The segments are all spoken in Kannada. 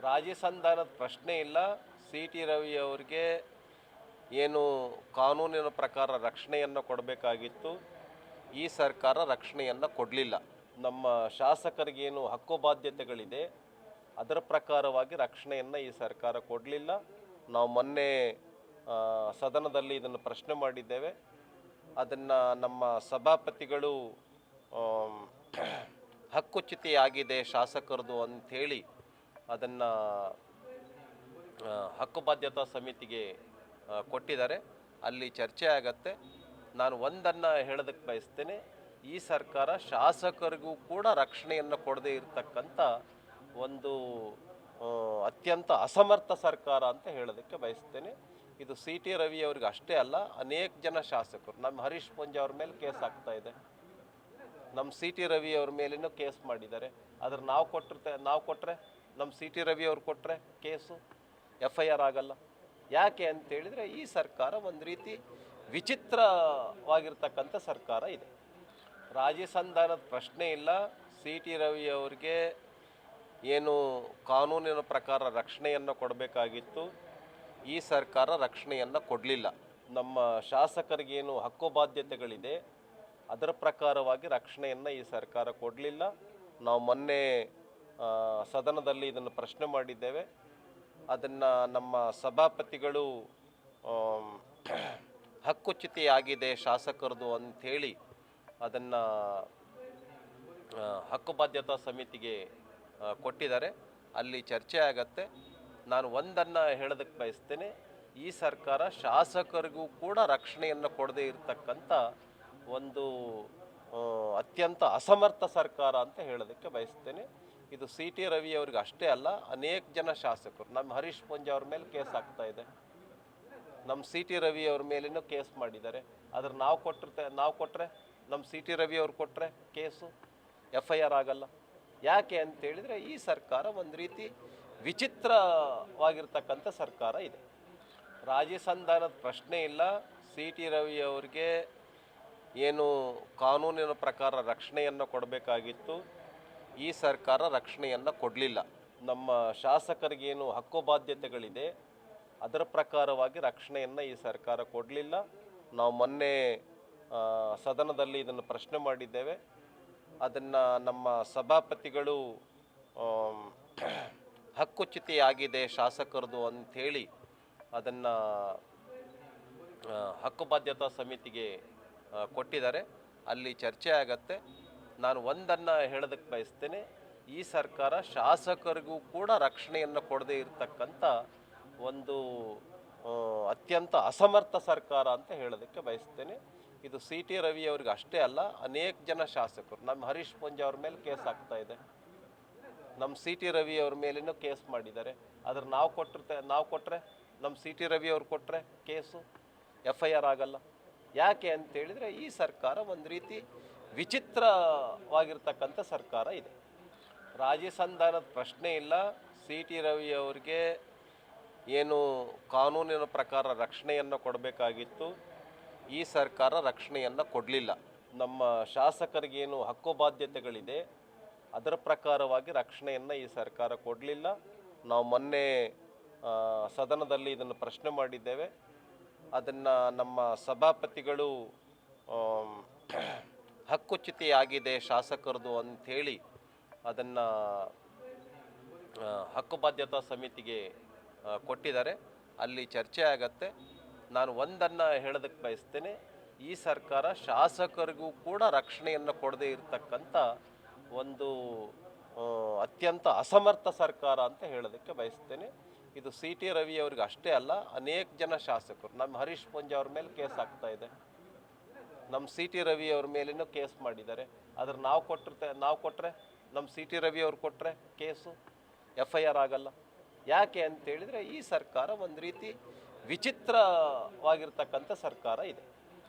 ರಾಜಿ ಸಂಧಾನದ ಪ್ರಶ್ನೆ ಇಲ್ಲ. ಸಿ ಟಿ ರವಿ ಅವರಿಗೆ ಏನು ಕಾನೂನಿನ ಪ್ರಕಾರ ರಕ್ಷಣೆಯನ್ನು ಕೊಡಬೇಕಾಗಿತ್ತು, ಈ ಸರ್ಕಾರ ರಕ್ಷಣೆಯನ್ನು ಕೊಡಲಿಲ್ಲ. ನಮ್ಮ ಶಾಸಕರಿಗೇನು ಹಕ್ಕು ಬಾಧ್ಯತೆಗಳಿದೆ ಅದರ ಪ್ರಕಾರವಾಗಿ ರಕ್ಷಣೆಯನ್ನು ಈ ಸರ್ಕಾರ ಕೊಡಲಿಲ್ಲ. ನಾವು ಮೊನ್ನೆ ಸದನದಲ್ಲಿ ಇದನ್ನು ಪ್ರಶ್ನೆ ಮಾಡಿದ್ದೇವೆ. ಅದನ್ನು ನಮ್ಮ ಸಭಾಪತಿಗಳು ಹಕ್ಕುಚ್ಯುತಿಯಾಗಿದೆ ಶಾಸಕರದು ಅಂಥೇಳಿ ಅದನ್ನು ಹಕ್ಕುಬಾಧ್ಯತಾ ಸಮಿತಿಗೆ ಕೊಟ್ಟಿದ್ದಾರೆ. ಅಲ್ಲಿ ಚರ್ಚೆ ಆಗತ್ತೆ. ನಾನು ಒಂದನ್ನು ಹೇಳೋದಕ್ಕೆ ಬಯಸ್ತೇನೆ, ಈ ಸರ್ಕಾರ ಶಾಸಕರಿಗೂ ಕೂಡ ರಕ್ಷಣೆಯನ್ನು ಕೊಡದೇ ಇರತಕ್ಕಂಥ ಒಂದು ಅತ್ಯಂತ ಅಸಮರ್ಥ ಸರ್ಕಾರ ಅಂತ ಹೇಳೋದಕ್ಕೆ ಬಯಸ್ತೇನೆ. ಇದು ಸಿ ಟಿ ರವಿ ಅವ್ರಿಗೆ ಅಷ್ಟೇ ಅಲ್ಲ, ಅನೇಕ ಜನ ಶಾಸಕರು, ನಮ್ಮ ಹರೀಶ್ ಪೂಂಜಾ ಅವ್ರ ಮೇಲೆ ಕೇಸ್ ಆಗ್ತಾ ಇದೆ, ನಮ್ಮ ಸಿ ಟಿ ರವಿ ಅವ್ರ ಮೇಲೇನೂ ಕೇಸ್ ಮಾಡಿದ್ದಾರೆ. ಆದ್ರೆ ನಾವು ಕೊಟ್ಟರೆ ನಮ್ಮ ಸಿ ಟಿ ರವಿ ಅವ್ರು ಕೊಟ್ಟರೆ ಕೇಸು FIR ಆಗಲ್ಲ. ಯಾಕೆ ಅಂತೇಳಿದರೆ ಈ ಸರ್ಕಾರ ಒಂದು ರೀತಿ ವಿಚಿತ್ರವಾಗಿರ್ತಕ್ಕಂಥ ಸರ್ಕಾರ ಇದೆ. ರಾಜಿ ಸಂಧಾನದ ಪ್ರಶ್ನೆ ಇಲ್ಲ. ಸಿ ಟಿ ರವಿ ಅವರಿಗೆ ಏನು ಕಾನೂನಿನ ಪ್ರಕಾರ ರಕ್ಷಣೆಯನ್ನು ಕೊಡಬೇಕಾಗಿತ್ತು, ಈ ಸರ್ಕಾರ ರಕ್ಷಣೆಯನ್ನು ಕೊಡಲಿಲ್ಲ. ನಮ್ಮ ಶಾಸಕರಿಗೇನು ಹಕ್ಕು ಬಾಧ್ಯತೆಗಳಿದೆ ಅದರ ಪ್ರಕಾರವಾಗಿ ರಕ್ಷಣೆಯನ್ನು ಈ ಸರ್ಕಾರ ಕೊಡಲಿಲ್ಲ. ನಾವು ಮೊನ್ನೆ ಸದನದಲ್ಲಿ ಇದನ್ನು ಪ್ರಶ್ನೆ ಮಾಡಿದ್ದೇವೆ. ಅದನ್ನು ನಮ್ಮ ಸಭಾಪತಿಗಳು ಹಕ್ಕುಚ್ಯುತಿಯಾಗಿದೆ ಶಾಸಕರದು ಅಂಥೇಳಿ ಅದನ್ನು ಹಕ್ಕುಬಾಧ್ಯತಾ ಸಮಿತಿಗೆ ಕೊಟ್ಟಿದ್ದಾರೆ. ಅಲ್ಲಿ ಚರ್ಚೆ ಆಗತ್ತೆ. ನಾನು ಒಂದನ್ನು ಹೇಳೋದಕ್ಕೆ ಬಯಸ್ತೇನೆ, ಈ ಸರ್ಕಾರ ಶಾಸಕರಿಗೂ ಕೂಡ ರಕ್ಷಣೆಯನ್ನು ಕೊಡದೇ ಇರತಕ್ಕಂಥ ಒಂದು ಅತ್ಯಂತ ಅಸಮರ್ಥ ಸರ್ಕಾರ ಅಂತ ಹೇಳೋದಕ್ಕೆ ಬಯಸ್ತೇನೆ. ಇದು ಸಿ ಟಿ ರವಿ ಅವ್ರಿಗೆ ಅಷ್ಟೇ ಅಲ್ಲ, ಅನೇಕ ಜನ ಶಾಸಕರು, ನಮ್ಮ ಹರೀಶ್ ಪೂಂಜಾ ಅವ್ರ ಮೇಲೆ ಕೇಸ್ ಆಗ್ತಾ ಇದೆ, ನಮ್ಮ ಸಿ ಟಿ ರವಿ ಅವ್ರ ಮೇಲೇನೂ ಕೇಸ್ ಮಾಡಿದ್ದಾರೆ. ಆದ್ರೆ ನಾವು ಕೊಟ್ಟರೆ ನಮ್ಮ ಸಿ ಟಿ ರವಿ ಅವ್ರು ಕೊಟ್ಟರೆ ಕೇಸು FIR ಆಗಲ್ಲ. ಯಾಕೆ ಅಂತೇಳಿದರೆ ಈ ಸರ್ಕಾರ ಒಂದು ರೀತಿ ವಿಚಿತ್ರವಾಗಿರ್ತಕ್ಕಂಥ ಸರ್ಕಾರ ಇದೆ. ರಾಜಿ ಸಂಧಾನದ ಪ್ರಶ್ನೆ ಇಲ್ಲ. ಸಿ ಟಿ ರವಿ ಅವರಿಗೆ ಏನು ಕಾನೂನಿನ ಪ್ರಕಾರ ರಕ್ಷಣೆಯನ್ನು ಕೊಡಬೇಕಾಗಿತ್ತು, ಈ ಸರ್ಕಾರ ರಕ್ಷಣೆಯನ್ನು ಕೊಡಲಿಲ್ಲ. ನಮ್ಮ ಶಾಸಕರಿಗೇನು ಹಕ್ಕು ಬಾಧ್ಯತೆಗಳಿದೆ ಅದರ ಪ್ರಕಾರವಾಗಿ ರಕ್ಷಣೆಯನ್ನು ಈ ಸರ್ಕಾರ ಕೊಡಲಿಲ್ಲ. ನಾವು ಮೊನ್ನೆ ಸದನದಲ್ಲಿ ಇದನ್ನು ಪ್ರಶ್ನೆ ಮಾಡಿದ್ದೇವೆ. ಅದನ್ನು ನಮ್ಮ ಸಭಾಪತಿಗಳು ಹಕ್ಕುಚ್ಯುತಿಯಾಗಿದೆ ಶಾಸಕರದು ಅಂಥೇಳಿ ಅದನ್ನು ಹಕ್ಕುಬಾಧ್ಯತಾ ಸಮಿತಿಗೆ ಕೊಟ್ಟಿದ್ದಾರೆ. ಅಲ್ಲಿ ಚರ್ಚೆ ಆಗತ್ತೆ. ನಾನು ಒಂದನ್ನು ಹೇಳೋದಕ್ಕೆ ಬಯಸ್ತೇನೆ, ಈ ಸರ್ಕಾರ ಶಾಸಕರಿಗೂ ಕೂಡ ರಕ್ಷಣೆಯನ್ನು ಕೊಡದೇ ಇರತಕ್ಕಂಥ ಒಂದು ಅತ್ಯಂತ ಅಸಮರ್ಥ ಸರ್ಕಾರ ಅಂತ ಹೇಳೋದಕ್ಕೆ ಬಯಸ್ತೇನೆ. ಇದು ಸಿ ಟಿ ರವಿ ಅವ್ರಿಗೆ ಅಷ್ಟೇ ಅಲ್ಲ, ಅನೇಕ ಜನ ಶಾಸಕರು, ನಮ್ಮ ಹರೀಶ್ ಪೂಂಜಾ ಅವ್ರ ಮೇಲೆ ಕೇಸ್ ಆಗ್ತಾ ಇದೆ, ನಮ್ಮ ಸಿ ಟಿ ರವಿ ಅವ್ರ ಮೇಲೇನೂ ಕೇಸ್ ಮಾಡಿದ್ದಾರೆ. ಆದ್ರೆ ನಾವು ಕೊಟ್ಟರೆ ನಮ್ಮ ಸಿ ಟಿ ರವಿ ಅವ್ರು ಕೊಟ್ಟರೆ ಕೇಸು FIR ಆಗಲ್ಲ. ಯಾಕೆ ಅಂತೇಳಿದರೆ ಈ ಸರ್ಕಾರ ಒಂದು ರೀತಿ ವಿಚಿತ್ರವಾಗಿರ್ತಕ್ಕಂಥ ಸರ್ಕಾರ ಇದೆ. ರಾಜಿ ಸಂಧಾನದ ಪ್ರಶ್ನೆ ಇಲ್ಲ. ಸಿ ಟಿ ರವಿ ಅವರಿಗೆ ಏನು ಕಾನೂನಿನ ಪ್ರಕಾರ ರಕ್ಷಣೆಯನ್ನು ಕೊಡಬೇಕಾಗಿತ್ತು, ಈ ಸರ್ಕಾರ ರಕ್ಷಣೆಯನ್ನು ಕೊಡಲಿಲ್ಲ. ನಮ್ಮ ಶಾಸಕರಿಗೇನು ಹಕ್ಕು ಬಾಧ್ಯತೆಗಳಿದೆ ಅದರ ಪ್ರಕಾರವಾಗಿ ರಕ್ಷಣೆಯನ್ನು ಈ ಸರ್ಕಾರ ಕೊಡಲಿಲ್ಲ. ನಾವು ಮೊನ್ನೆ ಸದನದಲ್ಲಿ ಇದನ್ನು ಪ್ರಶ್ನೆ ಮಾಡಿದ್ದೇವೆ. ಅದನ್ನು ನಮ್ಮ ಸಭಾಪತಿಗಳು ಹಕ್ಕುಚ್ಯುತಿಯಾಗಿದೆ ಶಾಸಕರದು ಅಂಥೇಳಿ ಅದನ್ನು ಹಕ್ಕುಬಾಧ್ಯತಾ ಸಮಿತಿಗೆ ಕೊಟ್ಟಿದ್ದಾರೆ. ಅಲ್ಲಿ ಚರ್ಚೆ ಆಗತ್ತೆ. ನಾನು ಒಂದನ್ನು ಹೇಳೋದಕ್ಕೆ ಬಯಸ್ತೇನೆ, ಈ ಸರ್ಕಾರ ಶಾಸಕರಿಗೂ ಕೂಡ ರಕ್ಷಣೆಯನ್ನು ಕೊಡದೇ ಇರತಕ್ಕಂಥ ಒಂದು ಅತ್ಯಂತ ಅಸಮರ್ಥ ಸರ್ಕಾರ ಅಂತ ಹೇಳೋದಕ್ಕೆ ಬಯಸ್ತೇನೆ. ಇದು ಸಿ ಟಿ ರವಿ ಅವ್ರಿಗೆ ಅಷ್ಟೇ ಅಲ್ಲ, ಅನೇಕ ಜನ ಶಾಸಕರು, ನಮ್ಮ ಹರೀಶ್ ಪೂಂಜಾ ಅವ್ರ ಮೇಲೆ ಕೇಸ್ ಆಗ್ತಾ ಇದೆ, ನಮ್ಮ ಸಿ ಟಿ ರವಿ ಅವ್ರ ಮೇಲೇನೂ ಕೇಸ್ ಮಾಡಿದ್ದಾರೆ. ಆದ್ರೆ ನಾವು ಕೊಟ್ಟರೆ ನಮ್ಮ ಸಿ ಟಿ ರವಿ ಅವ್ರು ಕೊಟ್ಟರೆ ಕೇಸು FIR ಆಗಲ್ಲ. ಯಾಕೆ ಅಂತೇಳಿದರೆ ಈ ಸರ್ಕಾರ ಒಂದು ರೀತಿ ವಿಚಿತ್ರವಾಗಿರ್ತಕ್ಕಂಥ ಸರ್ಕಾರ ಇದೆ.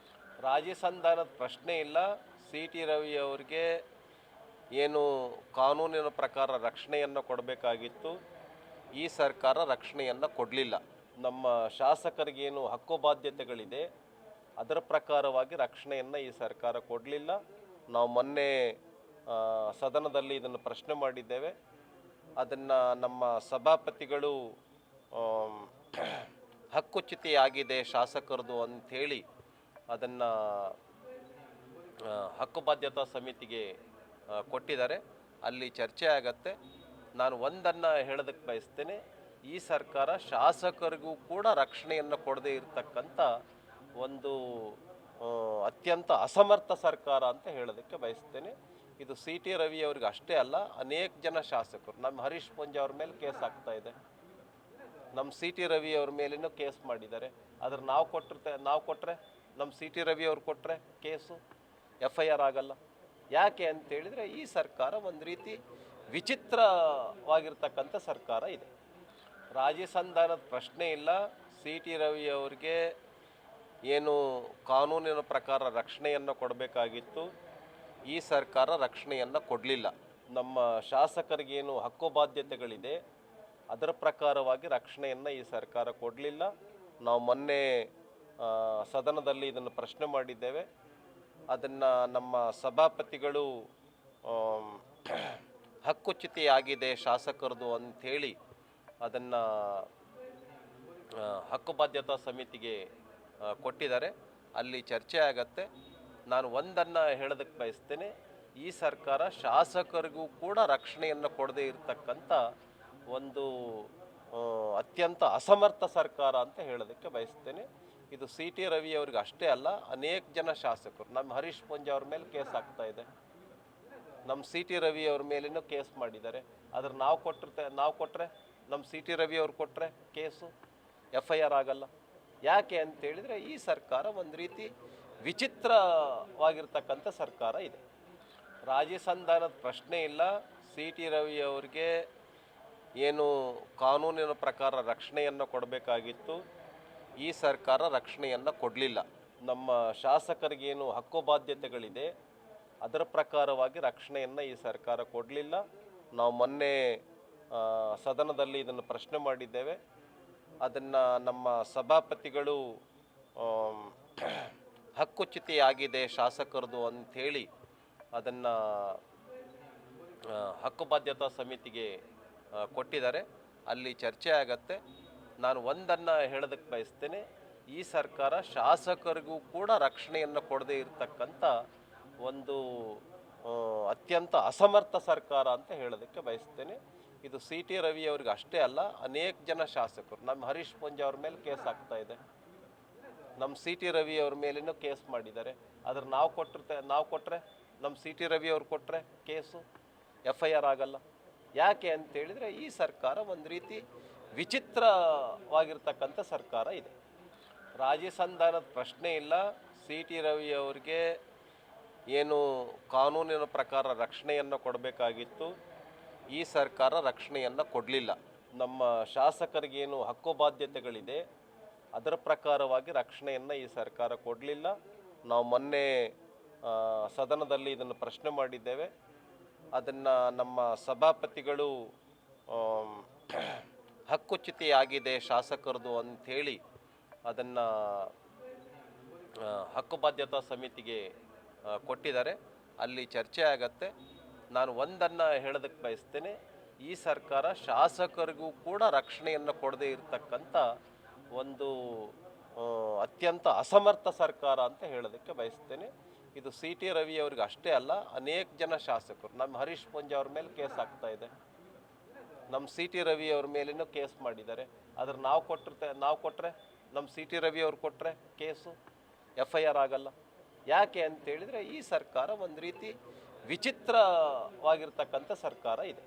ರಾಜಿ ಸಂಧಾನದ ಪ್ರಶ್ನೆ ಇಲ್ಲ. ಸಿ ಟಿ ರವಿ ಅವರಿಗೆ ಏನು ಕಾನೂನಿನ ಪ್ರಕಾರ ರಕ್ಷಣೆಯನ್ನು ಕೊಡಬೇಕಾಗಿತ್ತು, ಈ ಸರ್ಕಾರ ರಕ್ಷಣೆಯನ್ನು ಕೊಡಲಿಲ್ಲ. ನಮ್ಮ ಶಾಸಕರಿಗೇನು ಹಕ್ಕು ಬಾಧ್ಯತೆಗಳಿದೆ ಅದರ ಪ್ರಕಾರವಾಗಿ ರಕ್ಷಣೆಯನ್ನು ಈ ಸರ್ಕಾರ ಕೊಡಲಿಲ್ಲ. ನಾವು ಮೊನ್ನೆ ಸದನದಲ್ಲಿ ಇದನ್ನು ಪ್ರಶ್ನೆ ಮಾಡಿದ್ದೇವೆ. ಅದನ್ನು ನಮ್ಮ ಸಭಾಪತಿಗಳು ಆಮ್, ಹಕ್ಕುಚ್ಯುತಿಯಾಗಿದೆ ಶಾಸಕರದು ಅಂಥೇಳಿ ಅದನ್ನು ಹಕ್ಕುಬಾಧ್ಯತಾ ಸಮಿತಿಗೆ ಕೊಟ್ಟಿದ್ದಾರೆ. ಅಲ್ಲಿ ಚರ್ಚೆ ಆಗತ್ತೆ. ನಾನು ಒಂದನ್ನು ಹೇಳೋದಕ್ಕೆ ಬಯಸ್ತೇನೆ, ಈ ಸರ್ಕಾರ ಶಾಸಕರಿಗೂ ಕೂಡ ರಕ್ಷಣೆಯನ್ನು ಕೊಡದೇ ಇರತಕ್ಕಂಥ ಒಂದು ಅತ್ಯಂತ ಅಸಮರ್ಥ ಸರ್ಕಾರ ಅಂತ ಹೇಳೋದಕ್ಕೆ ಬಯಸ್ತೇನೆ. ಇದು ಸಿ ಟಿ ರವಿ ಅವ್ರಿಗೆ ಅಷ್ಟೇ ಅಲ್ಲ, ಅನೇಕ ಜನ ಶಾಸಕರು, ನಮ್ಮ ಹರೀಶ್ ಪೂಂಜಾ ಅವ್ರ ಮೇಲೆ ಕೇಸ್ ಆಗ್ತಾ ಇದೆ, ನಮ್ಮ ಸಿ ಟಿ ರವಿ ಅವ್ರ ಮೇಲೇನೂ ಕೇಸ್ ಮಾಡಿದ್ದಾರೆ. ಆದ್ರೆ ನಾವು ಕೊಟ್ಟರೆ ನಮ್ಮ ಸಿ ಟಿ ರವಿ ಅವ್ರು ಕೊಟ್ಟರೆ ಕೇಸು FIR ಆಗಲ್ಲ. ಯಾಕೆ ಅಂತೇಳಿದರೆ ಈ ಸರ್ಕಾರ ಒಂದು ರೀತಿ ವಿಚಿತ್ರವಾಗಿರ್ತಕ್ಕಂಥ ಸರ್ಕಾರ ಇದೆ. ರಾಜಿ ಸಂಧಾನದ ಪ್ರಶ್ನೆ ಇಲ್ಲ. ಸಿ ಟಿ ರವಿ ಅವರಿಗೆ ಏನು ಕಾನೂನಿನ ಪ್ರಕಾರ ರಕ್ಷಣೆಯನ್ನು ಕೊಡಬೇಕಾಗಿತ್ತು, ಈ ಸರ್ಕಾರ ರಕ್ಷಣೆಯನ್ನು ಕೊಡಲಿಲ್ಲ. ನಮ್ಮ ಶಾಸಕರಿಗೇನು ಹಕ್ಕು ಬಾಧ್ಯತೆಗಳಿದೆ ಅದರ ಪ್ರಕಾರವಾಗಿ ರಕ್ಷಣೆಯನ್ನು ಈ ಸರ್ಕಾರ ಕೊಡಲಿಲ್ಲ. ನಾವು ಮೊನ್ನೆ ಸದನದಲ್ಲಿ ಇದನ್ನು ಪ್ರಶ್ನೆ ಮಾಡಿದ್ದೇವೆ. ಅದನ್ನು ನಮ್ಮ ಸಭಾಪತಿಗಳು ಹಕ್ಕುಚ್ಯುತಿಯಾಗಿದೆ ಶಾಸಕರದು ಅಂಥೇಳಿ ಅದನ್ನು ಹಕ್ಕುಬಾಧ್ಯತಾ ಸಮಿತಿಗೆ ಕೊಟ್ಟಿದ್ದಾರೆ. ಅಲ್ಲಿ ಚರ್ಚೆ ಆಗತ್ತೆ. ನಾನು ಒಂದನ್ನು ಹೇಳೋದಕ್ಕೆ ಬಯಸ್ತೇನೆ, ಈ ಸರ್ಕಾರ ಶಾಸಕರಿಗೂ ಕೂಡ ರಕ್ಷಣೆಯನ್ನು ಕೊಡದೇ ಇರತಕ್ಕಂಥ ಒಂದು ಅತ್ಯಂತ ಅಸಮರ್ಥ ಸರ್ಕಾರ ಅಂತ ಹೇಳೋದಕ್ಕೆ ಬಯಸ್ತೇನೆ. ಇದು ಸಿ ಟಿ ರವಿ ಅವ್ರಿಗೆ ಅಷ್ಟೇ ಅಲ್ಲ, ಅನೇಕ ಜನ ಶಾಸಕರು, ನಮ್ಮ ಹರೀಶ್ ಪೂಂಜಾ ಅವ್ರ ಮೇಲೆ ಕೇಸ್ ಆಗ್ತಾ ಇದೆ, ನಮ್ಮ ಸಿ ಟಿ ರವಿ ಅವ್ರ ಮೇಲೇನೂ ಕೇಸ್ ಮಾಡಿದ್ದಾರೆ. ಆದ್ರೆ ನಾವು ಕೊಟ್ಟರೆ ನಮ್ಮ ಸಿ ಟಿ ರವಿ ಅವ್ರು ಕೊಟ್ಟರೆ ಕೇಸು FIR ಆಗಲ್ಲ. ಯಾಕೆ ಅಂತೇಳಿದರೆ ಈ ಸರ್ಕಾರ ಒಂದು ರೀತಿ ವಿಚಿತ್ರವಾಗಿರ್ತಕ್ಕಂಥ ಸರ್ಕಾರ ಇದೆ. ರಾಜಿ ಸಂಧಾನದ ಪ್ರಶ್ನೆ ಇಲ್ಲ. ಸಿ ಟಿ ರವಿ ಅವರಿಗೆ ಏನು ಕಾನೂನಿನ ಪ್ರಕಾರ ರಕ್ಷಣೆಯನ್ನು ಕೊಡಬೇಕಾಗಿತ್ತು, ಈ ಸರ್ಕಾರ ರಕ್ಷಣೆಯನ್ನು ಕೊಡಲಿಲ್ಲ. ನಮ್ಮ ಶಾಸಕರಿಗೇನು ಹಕ್ಕು ಬಾಧ್ಯತೆಗಳಿದೆ ಅದರ ಪ್ರಕಾರವಾಗಿ ರಕ್ಷಣೆಯನ್ನು ಈ ಸರ್ಕಾರ ಕೊಡಲಿಲ್ಲ. ನಾವು ಮೊನ್ನೆ ಸದನದಲ್ಲಿ ಇದನ್ನು ಪ್ರಶ್ನೆ ಮಾಡಿದ್ದೇವೆ. ಅದನ್ನು ನಮ್ಮ ಸಭಾಪತಿಗಳು ಹಕ್ಕುಚ್ಯುತಿಯಾಗಿದೆ ಶಾಸಕರದು ಅಂಥೇಳಿ ಅದನ್ನು ಹಕ್ಕುಬಾಧ್ಯತಾ ಸಮಿತಿಗೆ ಕೊಟ್ಟಿದ್ದಾರೆ. ಅಲ್ಲಿ ಚರ್ಚೆ ಆಗತ್ತೆ. ನಾನು ಒಂದನ್ನು ಹೇಳೋದಕ್ಕೆ ಬಯಸ್ತೇನೆ, ಈ ಸರ್ಕಾರ ಶಾಸಕರಿಗೂ ಕೂಡ ರಕ್ಷಣೆಯನ್ನು ಕೊಡದೇ ಇರತಕ್ಕಂಥ ಒಂದು ಅತ್ಯಂತ ಅಸಮರ್ಥ ಸರ್ಕಾರ ಅಂತ ಹೇಳೋದಕ್ಕೆ ಬಯಸ್ತೇನೆ. ಇದು ಸಿ ಟಿ ರವಿ ಅವ್ರಿಗೆ ಅಷ್ಟೇ ಅಲ್ಲ, ಅನೇಕ ಜನ ಶಾಸಕರು, ನಮ್ಮ ಹರೀಶ್ ಪೂಂಜಾ ಅವ್ರ ಮೇಲೆ ಕೇಸ್ ಆಗ್ತಾ ಇದೆ, ನಮ್ಮ ಸಿ ಟಿ ರವಿ ಅವ್ರ ಮೇಲೇನೂ ಕೇಸ್ ಮಾಡಿದ್ದಾರೆ. ಆದ್ರೆ ನಾವು ಕೊಟ್ಟರೆ ನಮ್ಮ ಸಿ ಟಿ ರವಿ ಅವ್ರು ಕೊಟ್ಟರೆ ಕೇಸು FIR ಆಗಲ್ಲ. ಯಾಕೆ ಅಂತೇಳಿದರೆ ಈ ಸರ್ಕಾರ ಒಂದು ರೀತಿ ವಿಚಿತ್ರವಾಗಿರ್ತಕ್ಕಂಥ ಸರ್ಕಾರ ಇದೆ. ರಾಜಿ ಸಂಧಾನದ ಪ್ರಶ್ನೆ ಇಲ್ಲ. ಸಿ ಟಿ ರವಿ ಅವರಿಗೆ ಏನು ಕಾನೂನಿನ ಪ್ರಕಾರ ರಕ್ಷಣೆಯನ್ನು ಕೊಡಬೇಕಾಗಿತ್ತು, ಈ ಸರ್ಕಾರ ರಕ್ಷಣೆಯನ್ನು ಕೊಡಲಿಲ್ಲ. ನಮ್ಮ ಶಾಸಕರಿಗೇನು ಹಕ್ಕು ಬಾಧ್ಯತೆಗಳಿದೆ ಅದರ ಪ್ರಕಾರವಾಗಿ ರಕ್ಷಣೆಯನ್ನು ಈ ಸರ್ಕಾರ ಕೊಡಲಿಲ್ಲ. ನಾವು ಮೊನ್ನೆ ಸದನದಲ್ಲಿ ಇದನ್ನು ಪ್ರಶ್ನೆ ಮಾಡಿದ್ದೇವೆ. ಅದನ್ನು ನಮ್ಮ ಸಭಾಪತಿಗಳು ಹಕ್ಕುಚ್ಯುತಿಯಾಗಿದೆ ಶಾಸಕರದು ಅಂಥೇಳಿ ಅದನ್ನು ಹಕ್ಕುಬಾಧ್ಯತಾ ಸಮಿತಿಗೆ ಕೊಟ್ಟಿದ್ದಾರೆ. ಅಲ್ಲಿ ಚರ್ಚೆ ಆಗತ್ತೆ. ನಾನು ಒಂದನ್ನು ಹೇಳೋದಕ್ಕೆ ಬಯಸ್ತೇನೆ, ಈ ಸರ್ಕಾರ ಶಾಸಕರಿಗೂ ಕೂಡ ರಕ್ಷಣೆಯನ್ನು ಕೊಡದೇ ಇರತಕ್ಕಂಥ ಒಂದು ಅತ್ಯಂತ ಅಸಮರ್ಥ ಸರ್ಕಾರ ಅಂತ ಹೇಳೋದಕ್ಕೆ ಬಯಸ್ತೇನೆ. ಇದು ಸಿ ಟಿ ರವಿ ಅವ್ರಿಗೆ ಅಷ್ಟೇ ಅಲ್ಲ, ಅನೇಕ ಜನ ಶಾಸಕರು, ನಮ್ಮ ಹರೀಶ್ ಪೂಂಜಾ ಅವ್ರ ಮೇಲೆ ಕೇಸ್ ಆಗ್ತಾ ಇದೆ, ನಮ್ಮ ಸಿ ಟಿ ರವಿ ಅವ್ರ ಮೇಲೇನೂ ಕೇಸ್ ಮಾಡಿದ್ದಾರೆ. ಆದ್ರೆ ನಾವು ಕೊಟ್ಟರೆ ನಮ್ಮ ಸಿ ಟಿ ರವಿ ಅವ್ರು ಕೊಟ್ಟರೆ ಕೇಸು FIR ಆಗಲ್ಲ. ಯಾಕೆ ಅಂತೇಳಿದರೆ ಈ ಸರ್ಕಾರ ಒಂದು ರೀತಿ ವಿಚಿತ್ರವಾಗಿರ್ತಕ್ಕಂಥ ಸರ್ಕಾರ ಇದೆ.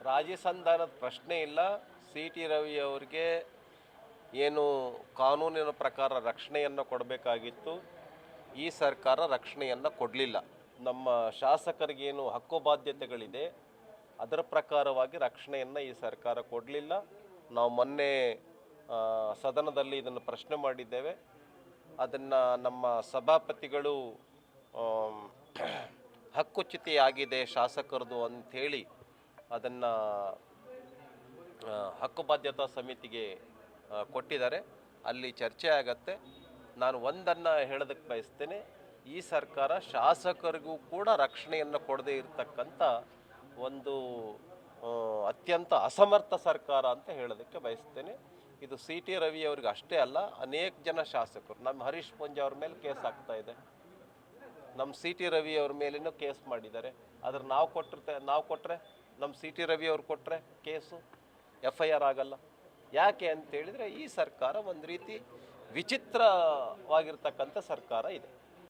ರಾಜಿ ಸಂಧಾನದ ಪ್ರಶ್ನೆ ಇಲ್ಲ. ಸಿ ಟಿ ರವಿ ಅವರಿಗೆ ಏನು ಕಾನೂನಿನ ಪ್ರಕಾರ ರಕ್ಷಣೆಯನ್ನು ಕೊಡಬೇಕಾಗಿತ್ತು, ಈ ಸರ್ಕಾರ ರಕ್ಷಣೆಯನ್ನು ಕೊಡಲಿಲ್ಲ. ನಮ್ಮ ಶಾಸಕರಿಗೇನು ಹಕ್ಕು ಬಾಧ್ಯತೆಗಳಿದೆ ಅದರ ಪ್ರಕಾರವಾಗಿ ರಕ್ಷಣೆಯನ್ನು ಈ ಸರ್ಕಾರ ಕೊಡಲಿಲ್ಲ. ನಾವು ಮೊನ್ನೆ ಸದನದಲ್ಲಿ ಇದನ್ನು ಪ್ರಶ್ನೆ ಮಾಡಿದ್ದೇವೆ. ಅದನ್ನು ನಮ್ಮ ಸಭಾಪತಿಗಳು ಹಕ್ಕುಚ್ಯುತಿಯಾಗಿದೆ ಶಾಸಕರದು ಅಂಥೇಳಿ ಅದನ್ನು ಹಕ್ಕುಬಾಧ್ಯತಾ ಸಮಿತಿಗೆ ಕೊಟ್ಟಿದ್ದಾರೆ. ಅಲ್ಲಿ ಚರ್ಚೆ ಆಗತ್ತೆ. ನಾನು ಒಂದನ್ನು ಹೇಳೋದಕ್ಕೆ ಬಯಸ್ತೇನೆ, ಈ ಸರ್ಕಾರ ಶಾಸಕರಿಗೂ ಕೂಡ ರಕ್ಷಣೆಯನ್ನು ಕೊಡದೇ ಇರತಕ್ಕಂಥ ಒಂದು ಅತ್ಯಂತ ಅಸಮರ್ಥ ಸರ್ಕಾರ ಅಂತ ಹೇಳೋದಕ್ಕೆ ಬಯಸ್ತೇನೆ. ಇದು ಸಿ ಟಿ ರವಿ ಅವ್ರಿಗೆ ಅಷ್ಟೇ ಅಲ್ಲ, ಅನೇಕ ಜನ ಶಾಸಕರು, ನಮ್ಮ ಹರೀಶ್ ಪೂಂಜ ಅವ್ರ ಮೇಲೆ ಕೇಸ್ ಆಗ್ತಾ ಇದೆ, ನಮ್ಮ ಸಿ ಟಿ ರವಿ ಅವ್ರ ಮೇಲೇನೂ ಕೇಸ್ ಮಾಡಿದ್ದಾರೆ. ಆದ್ರೆ ನಾವು ಕೊಟ್ಟರೆ ನಮ್ಮ ಸಿ ಟಿ ರವಿ ಅವ್ರು ಕೊಟ್ಟರೆ ಕೇಸು FIR ಆಗಲ್ಲ. ಯಾಕೆ ಅಂತೇಳಿದರೆ ಈ ಸರ್ಕಾರ ಒಂದು ರೀತಿ ವಿಚಿತ್ರವಾಗಿರ್ತಕ್ಕಂಥ ಸರ್ಕಾರ ಇದೆ.